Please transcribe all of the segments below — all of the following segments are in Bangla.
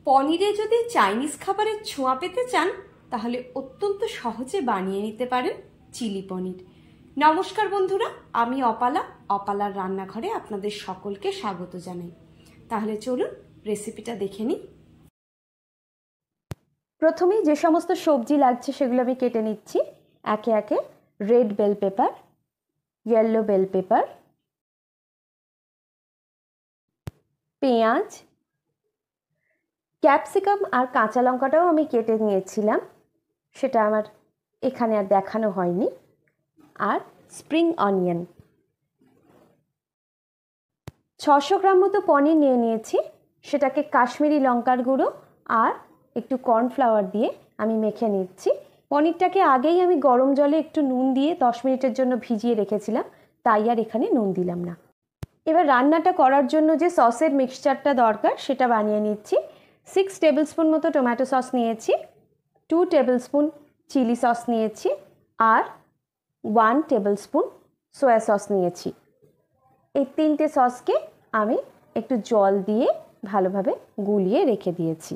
পনিরে যদি চাইনিজ খাবারের ছোঁয়া পেতে চান তাহলে অত্যন্ত সহজে বানিয়ে নিতে পারেন চিলি পনির। নমস্কার বন্ধুরা, আমি অপালার রান্নাঘরে আপনাদের সকলকে স্বাগত জানাই। তাহলে চলুন রেসিপিটা দেখে নিই। প্রথমেই যে সমস্ত সবজি লাগছে সেগুলো আমি কেটে নিচ্ছি একে একে। Red bell pepper, yellow bell pepper, পেঁয়াজ, ক্যাপসিকাম আর কাঁচা লঙ্কাটাও আমি কেটে নিয়েছিলাম, সেটা আমার এখানে আর দেখানো হয়নি, আর স্প্রিং অনিয়ন। 600 গ্রাম মতো পনির নিয়ে নিয়েছি, সেটাকে কাশ্মীরি লঙ্কার গুঁড়ো আর একটু কর্নফ্লাওয়ার দিয়ে আমি মেখে নিচ্ছি। পনিরটাকে আগেই আমি গরম জলে একটু নুন দিয়ে 10 মিনিটের জন্য ভিজিয়ে রেখেছিলাম, তাই আর এখানে নুন দিলাম না। এবার রান্নাটা করার জন্য যে সসের মিক্সচারটা দরকার সেটা বানিয়ে নিচ্ছি। 6 টেবিল স্পুন মতো টমেটো সস নিয়েছি, 2 টেবিল স্পুন চিলি সস নিয়েছি আর 1 টেবিল স্পুন সয়া সস নিয়েছি। এই 3টে সসকে আমি একটু জল দিয়ে ভালোভাবে গুলিয়ে রেখে দিয়েছি।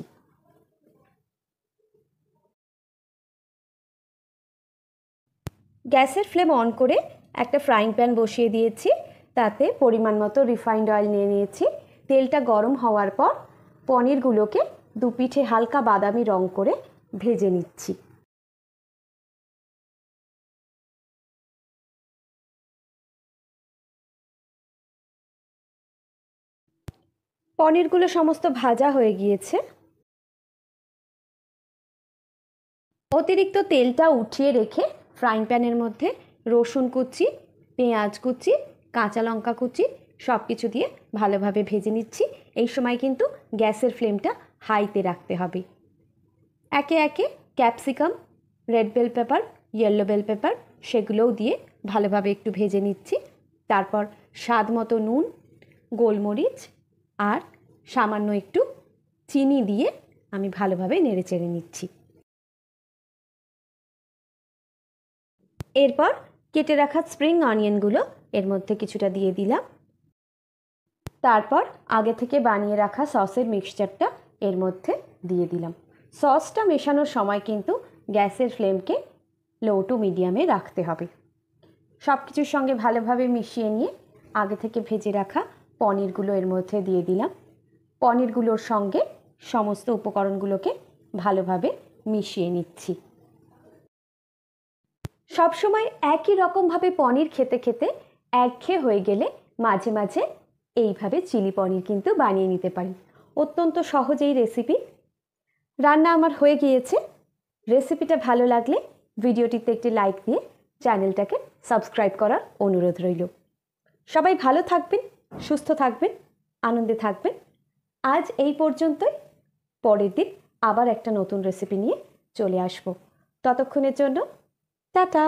গ্যাসের ফ্লেম অন করে একটা ফ্রাইং প্যান বসিয়ে দিয়েছি, তাতে পরিমাণ মতো রিফাইন্ড অয়েল নিয়ে নিয়েছি। তেলটা গরম হওয়ার পর পনিরগুলোকে দুপিঠে হালকা বাদামি রং করে ভেজে নিচ্ছি। পনিরগুলো সমস্ত ভাজা হয়ে গিয়েছে। অতিরিক্ত তেলটা উঠিয়ে রেখে ফ্রাইং প্যানের মধ্যে রসুন কুচি, পেঁয়াজ কুচি, কাঁচা লঙ্কা কুচি সব কিছু দিয়ে ভালোভাবে ভেজে নিচ্ছি। এই সময় কিন্তু গ্যাসের ফ্লেমটা হাইতে রাখতে হবে। একে একে capsicum, red bell pepper, yellow bell pepper সেগুলোও দিয়ে ভালোভাবে একটু ভেজে নিচ্ছি। তারপর স্বাদ মতো নুন, গোলমরিচ আর সামান্য একটু চিনি দিয়ে আমি ভালোভাবে নেড়ে চেড়ে নিচ্ছি। এরপর কেটে রাখা স্প্রিং অনিয়নগুলো এর মধ্যে কিছুটা দিয়ে দিলাম। তারপর আগে থেকে বানিয়ে রাখা সসের মিক্সচারটা এর মধ্যে দিয়ে দিলাম। সসটা মেশানোর সময় কিন্তু গ্যাসের ফ্লেমকে লো টু মিডিয়ামে রাখতে হবে। সব কিছুর সঙ্গে ভালোভাবে মিশিয়ে নিয়ে আগে থেকে ভেজে রাখা পনিরগুলো এর মধ্যে দিয়ে দিলাম। পনিরগুলোর সঙ্গে সমস্ত উপকরণগুলোকে ভালোভাবে মিশিয়ে নিচ্ছি। সবসময় একই রকমভাবে পনির খেতে খেতে একঘেয়ে হয়ে গেলে মাঝে মাঝে এইভাবে চিলি পনির কিন্তু বানিয়ে নিতে পারি। অত্যন্ত সহজ এই রেসিপি। রান্না আমার হয়ে গিয়েছে। রেসিপিটা ভালো লাগলে ভিডিওটিতে একটি লাইক দিয়ে চ্যানেলটাকে সাবস্ক্রাইব করার অনুরোধ রইল। সবাই ভালো থাকবেন, সুস্থ থাকবেন, আনন্দে থাকবেন। আজ এই পর্যন্তই। পরের দিন আবার একটা নতুন রেসিপি নিয়ে চলে আসব। ততক্ষণের জন্য টাটা।